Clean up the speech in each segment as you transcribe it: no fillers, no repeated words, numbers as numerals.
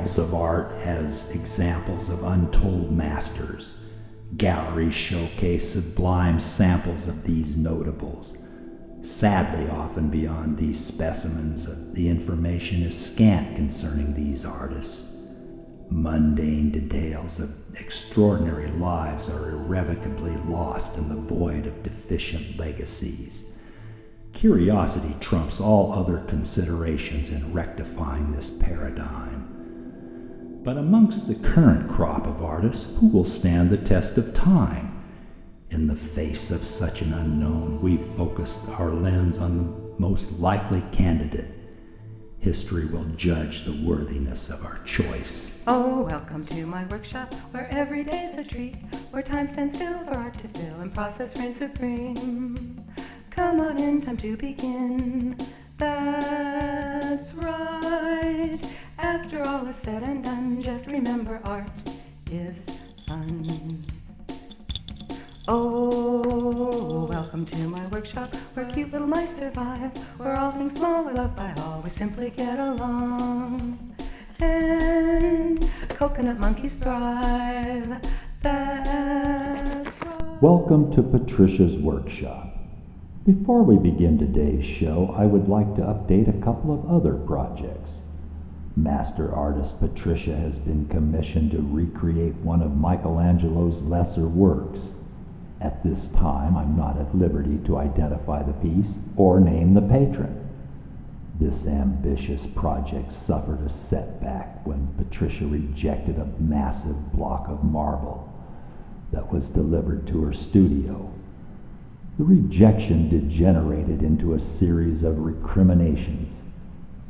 Archives of Art has examples of untold masters. Galleries showcase sublime samples of these notables. Sadly, often beyond these specimens, the information is scant concerning these artists. Mundane details of extraordinary lives are irrevocably lost in the void of deficient legacies. Curiosity trumps all other considerations in rectifying this paradigm. But amongst the current crop of artists, who will stand the test of time? In the face of such an unknown, we've focused our lens on the most likely candidate. History will judge the worthiness of our choice. Oh, welcome to my workshop, where every day's a treat, where time stands still for art to fill and process reigns supreme. Come on in, time to begin. That's right. After all is said and done, just remember art is fun. Oh, welcome to my workshop, where cute little mice survive, where all things small are loved by all, we simply get along. And coconut monkeys thrive, that's right. Welcome to Patricia's Workshop. Before we begin today's show, I would like to update a couple of other projects. Master artist Patricia has been commissioned to recreate one of Michelangelo's lesser works. At this time, I'm not at liberty to identify the piece or name the patron. This ambitious project suffered a setback when Patricia rejected a massive block of marble that was delivered to her studio. The rejection degenerated into a series of recriminations.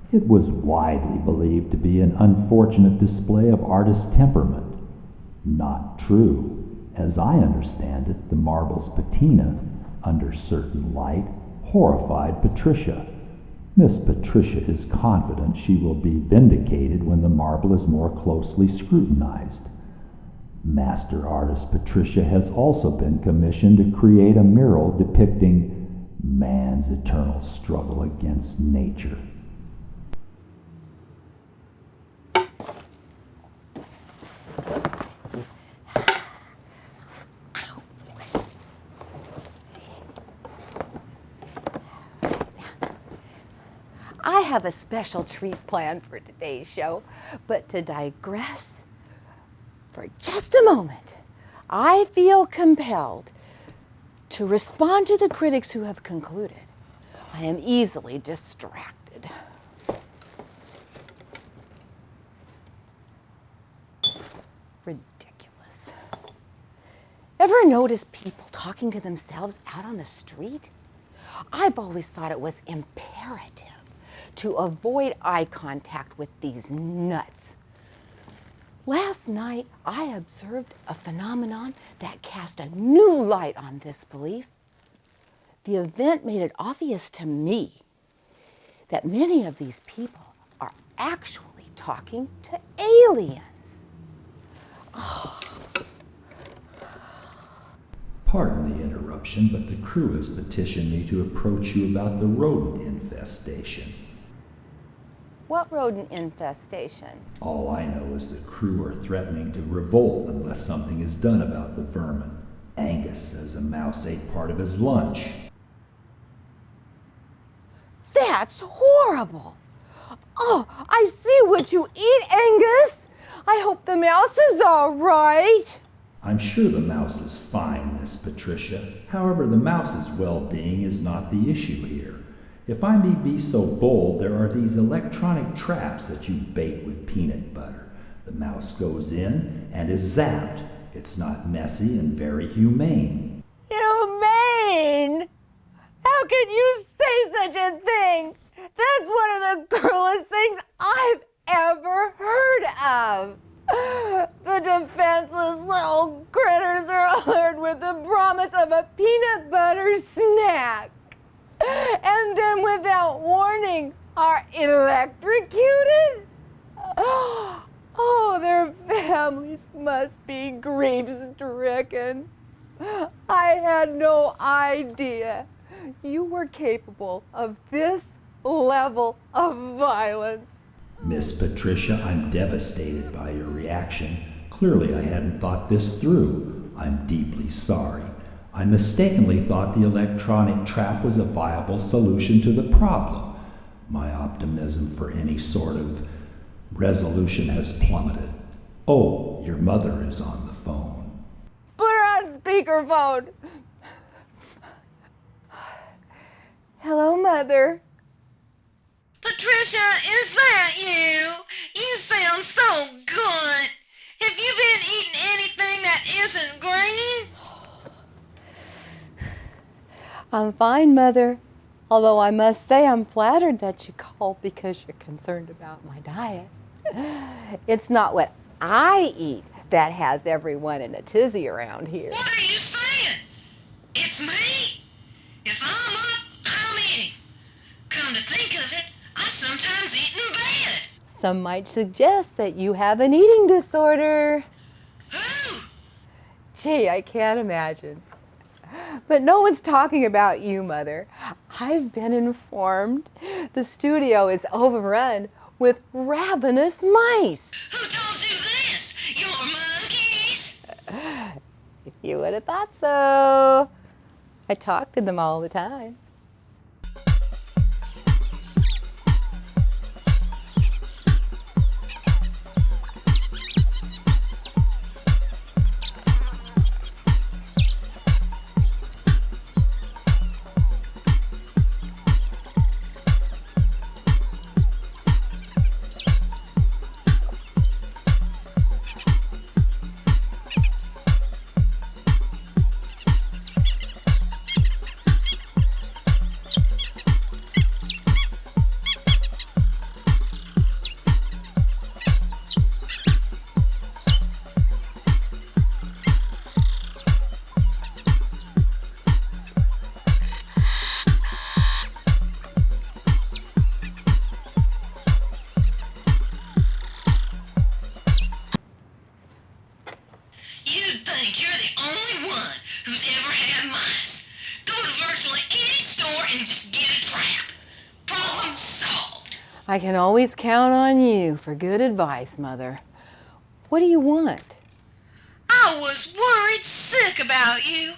It was widely believed to be an unfortunate display of artist temperament. Not true. As I understand it, the marble's patina, under certain light, horrified Patricia. Miss Patricia is confident she will be vindicated when the marble is more closely scrutinized. Master artist Patricia has also been commissioned to create a mural depicting man's eternal struggle against nature. I have a special treat planned for today's show, but to digress for just a moment, I feel compelled to respond to the critics who have concluded I am easily distracted. Ridiculous. Ever notice people talking to themselves out on the street? I've always thought it was imperative to avoid eye contact with these nuts. Last night, I observed a phenomenon that cast a new light on this belief. The event made it obvious to me that many of these people are actually talking to aliens. Oh. Pardon the interruption, but the crew has petitioned me to approach you about the rodent infestation. What rodent infestation? All I know is the crew are threatening to revolt unless something is done about the vermin. Angus says a mouse ate part of his lunch. That's horrible. Oh, I see what you eat, Angus. I hope the mouse is all right. I'm sure the mouse is fine, Miss Patricia. However, the mouse's well-being is not the issue here. If I may be so bold, there are these electronic traps that you bait with peanut butter. The mouse goes in and is zapped. It's not messy and very humane. Humane? How could you say such a thing? That's one of the girliest things I've ever heard of. The defenseless little critters are allured with the promise of a peanut butter snack. And then without warning are electrocuted? Oh, their families must be grief-stricken. I had no idea you were capable of this level of violence. Miss Patricia, I'm devastated by your reaction. Clearly I hadn't thought this through. I'm deeply sorry. I mistakenly thought the electronic trap was a viable solution to the problem. My optimism for any sort of resolution has plummeted. Oh, your mother is on the phone. Put her on speakerphone. Hello, Mother. Patricia, is that you? You sound so good. Have you been eating anything that isn't green? I'm fine, Mother. Although I must say I'm flattered that you called because you're concerned about my diet. It's not what I eat that has everyone in a tizzy around here. What are you saying? It's me? If I'm up, I'm eating. Come to think of it, I sometimes eat in bed. Some might suggest that you have an eating disorder. Who? Gee, I can't imagine. But no one's talking about you, Mother. I've been informed the studio is overrun with ravenous mice. Who told you this? Your monkeys? If you would have thought so. I talk to them all the time. You'd think you're the only one who's ever had mice. Go to virtually any store and just get a trap. Problem solved. I can always count on you for good advice, Mother. What do you want? I was worried sick about you.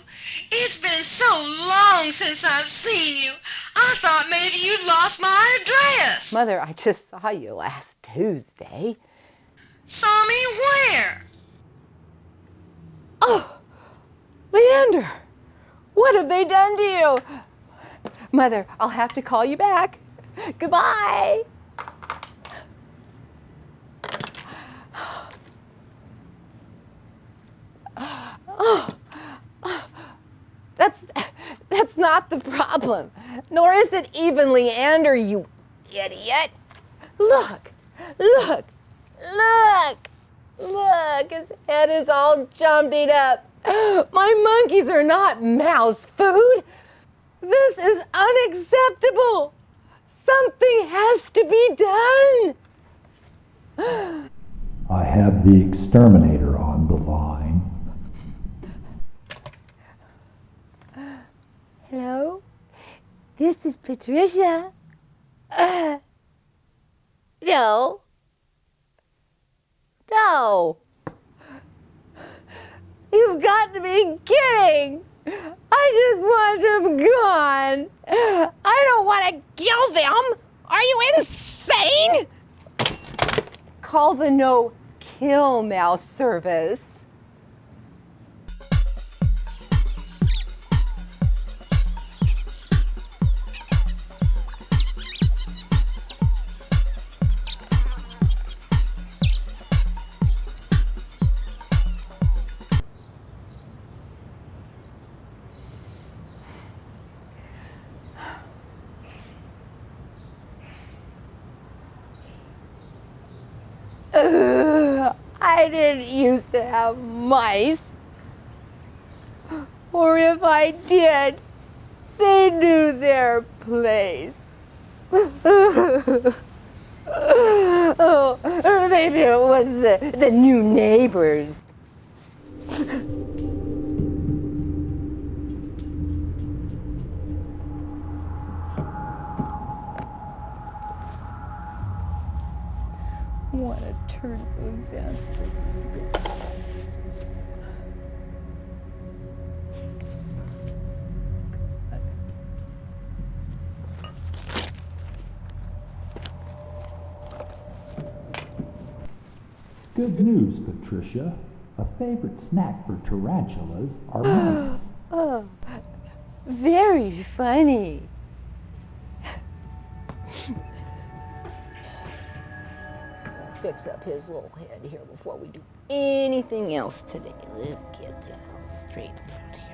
It's been so long since I've seen you. I thought maybe you'd lost my address. Mother, I just saw you last Tuesday. Saw me where? Oh, Leander, what have they done to you? Mother, I'll have to call you back. Goodbye. Oh, that's not the problem. Nor is it even Leander, you idiot. Look, look, look. Look, his head is all jumped up. My monkeys are not mouse food. This is unacceptable. Something has to be done. I have the exterminator on the line. Hello? This is Patrishaa. No. No. You've got to be kidding. I just want them gone. I don't want to kill them. Are you insane? Call the no-kill mouse service. I didn't used to have mice. Or if I did, they knew their place. Oh, or maybe it was the new neighbors. What a turn of events this has been. Good news, Patricia. A favorite snack for tarantulas are mice. Oh, very funny. I'll fix up his little head here before we do anything else today. Let's get that all straightened out here.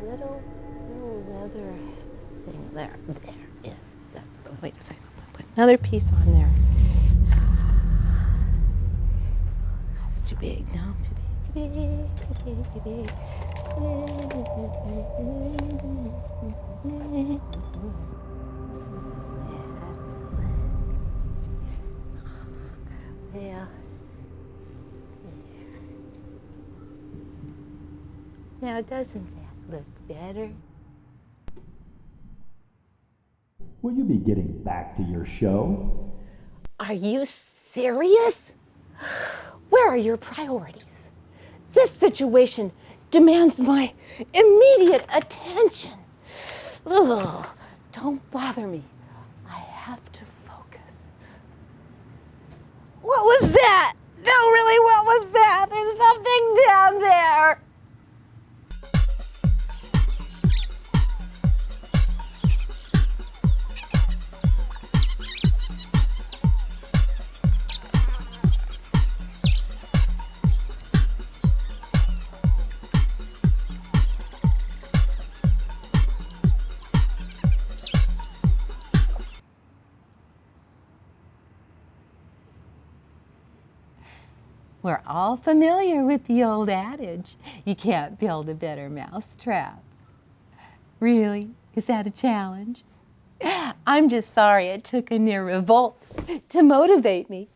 Little leather thing there. There is. Wait a second. I'm gonna put another piece on there. That's too big. No, too big. Too big. Well, now doesn't that look better? Will you be getting back to your show? Are you serious? Where are your priorities? This situation demands my immediate attention. Ugh, don't bother me. I have to focus. What was that? No, really, what was that? There's something down there. We're all familiar with the old adage, you can't build a better mousetrap. Really? Is that a challenge? I'm just sorry it took a near revolt to motivate me.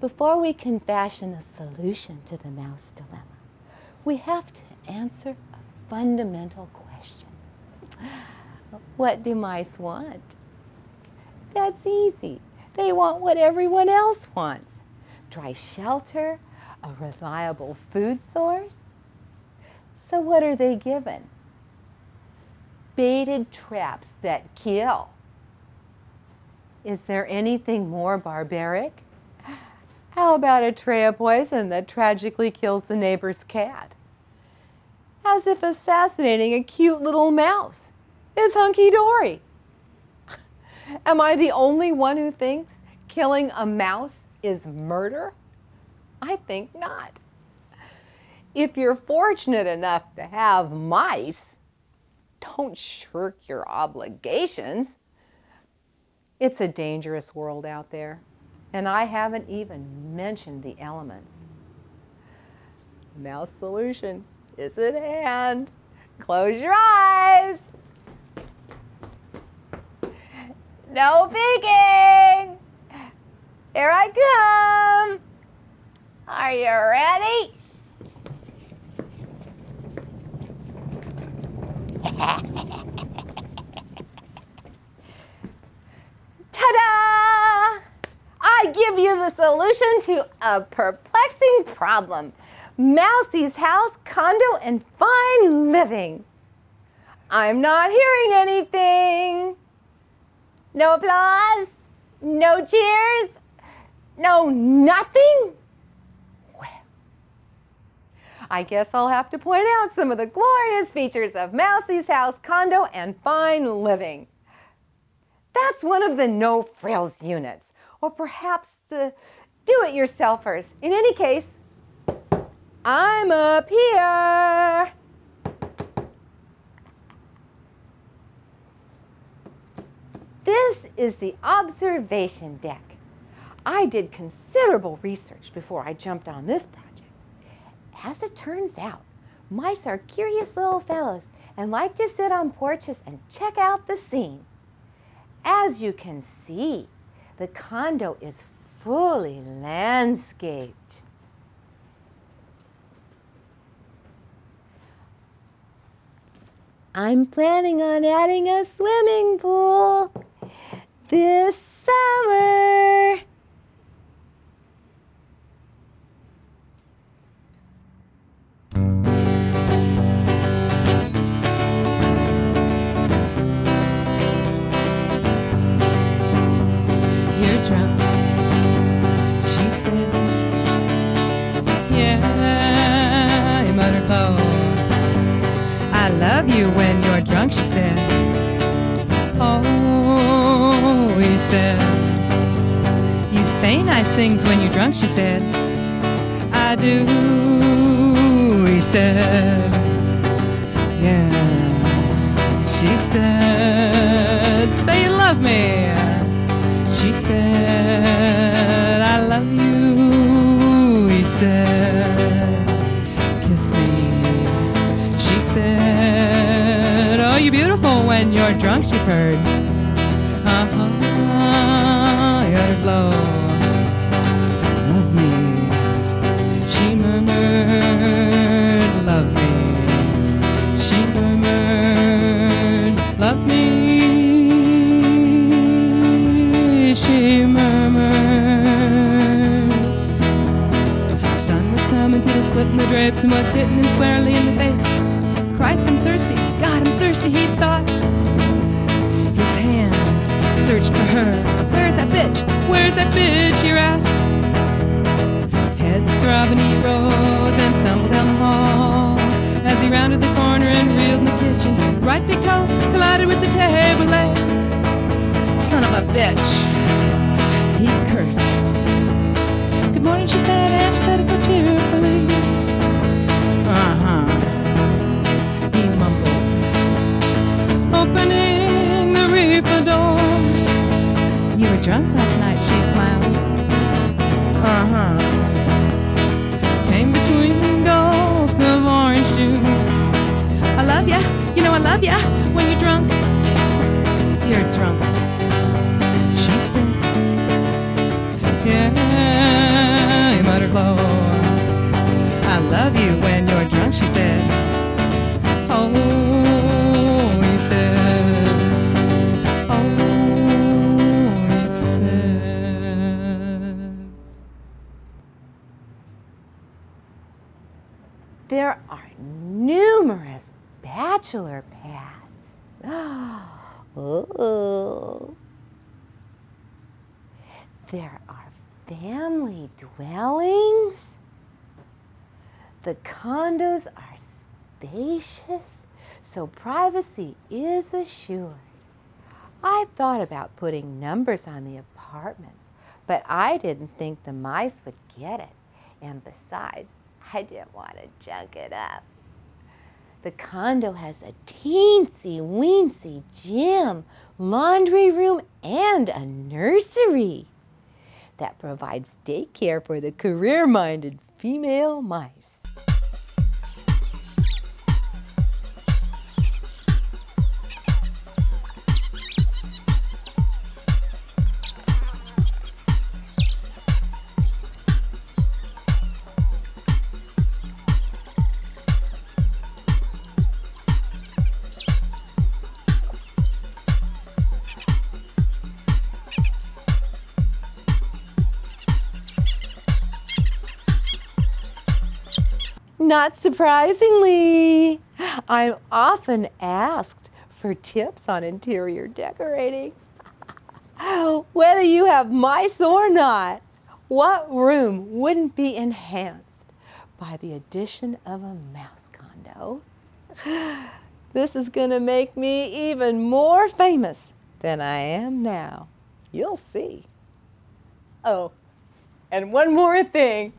Before we can fashion a solution to the mouse dilemma, we have to answer a fundamental question. What do mice want? That's easy. They want what everyone else wants. Dry shelter, a reliable food source. So what are they given? Baited traps that kill. Is there anything more barbaric? How about a tray of poison that tragically kills the neighbor's cat? As if assassinating a cute little mouse is hunky-dory. Am I the only one who thinks killing a mouse is murder? I think not. If you're fortunate enough to have mice, don't shirk your obligations. It's a dangerous world out there, and I haven't even mentioned the elements. Mouse solution is at hand. Close your eyes. No peeking! Here I come! Are you ready? Ta-da! I give you the solution to a perplexing problem. Mousie's house, condo, and fine living. I'm not hearing anything. No applause? No cheers? No nothing? Well, I guess I'll have to point out some of the glorious features of Mousie's house, condo, and fine living. That's one of the no-frills units, or perhaps the do-it-yourselfers. In any case, I'm up here. is the observation deck. I did considerable research before I jumped on this project. As it turns out, mice are curious little fellows and like to sit on porches and check out the scene. As you can see, the condo is fully landscaped. I'm planning on adding a swimming pool this summer. You're drunk, she said. Yeah, he muttered low. I love you when you're drunk, she said. Oh, he said. You say nice things when you're drunk, she said. I do, he said. Yeah, she said. Say you love me. She said, I love you, he said. Kiss me. She said, oh, you're beautiful when you're drunk, she purred. Uh-huh, he uttered low. Love me, she murmured. Love me, she murmured. Love me, she murmured. The sun was coming through the split in the drapes and was hitting him squarely in the face. Christ, I'm thirsty. God, I'm thirsty, he thought. His hand searched for her. Where's that bitch? Where's that bitch? He asked. Head throbbing, he rose and stumbled down the hall. As he rounded the corner and reeled in the kitchen, his right big toe collided with the table leg. Son of a bitch, he cursed. Good morning, she said, and she said it so cheerfully. Uh-huh. Opening the reefer door. You were drunk last night, she smiled. Uh-huh. Came between gulps of orange juice. I love ya, you know I love ya. When you're drunk, you're drunk, she said. Yeah, he muttered low. I love you when you're drunk, she said. Oh, he said. Oh, he said. There are numerous bachelor pads. Oh. There are family dwellings. The condos are spacious, so privacy is assured. I thought about putting numbers on the apartments, but I didn't think the mice would get it. And besides, I didn't want to junk it up. The condo has a teensy-weensy gym, laundry room, and a nursery that provides daycare for the career-minded female mice. Not surprisingly, I'm often asked for tips on interior decorating. Whether you have mice or not, what room wouldn't be enhanced by the addition of a mouse condo? This is gonna make me even more famous than I am now. You'll see. Oh, and one more thing.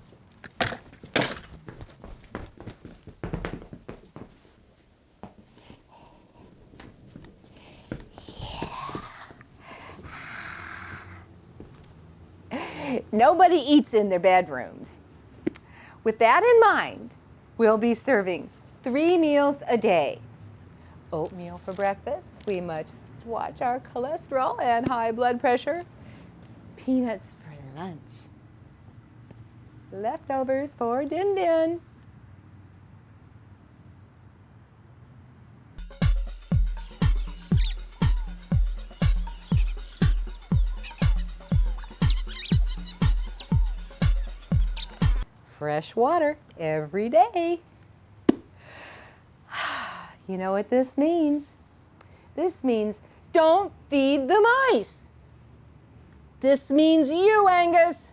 Nobody eats in their bedrooms. With that in mind, we'll be serving 3 meals a day. Oatmeal for breakfast. We must watch our cholesterol and high blood pressure. Peanuts for lunch. Leftovers for din-din. Fresh water every day. You know what this means? This means don't feed the mice. This means you, Angus.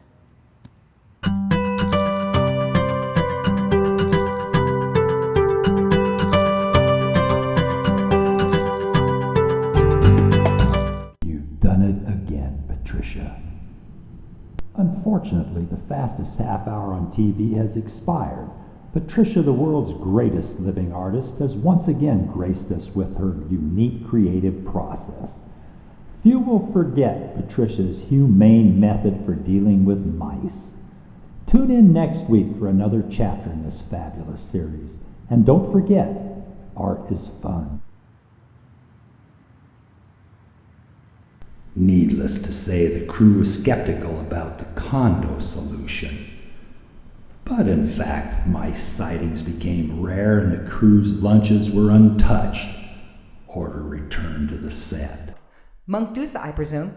You've done it again, Patricia. Unfortunately, the fastest half hour on TV has expired. Patricia, the world's greatest living artist, has once again graced us with her unique creative process. Few will forget Patricia's humane method for dealing with mice. Tune in next week for another chapter in this fabulous series. And don't forget, art is fun. Needless to say, the crew was skeptical about the condo solution. But in fact, mice sightings became rare and the crew's lunches were untouched. Order returned to the set. Monk Deuce, I presume.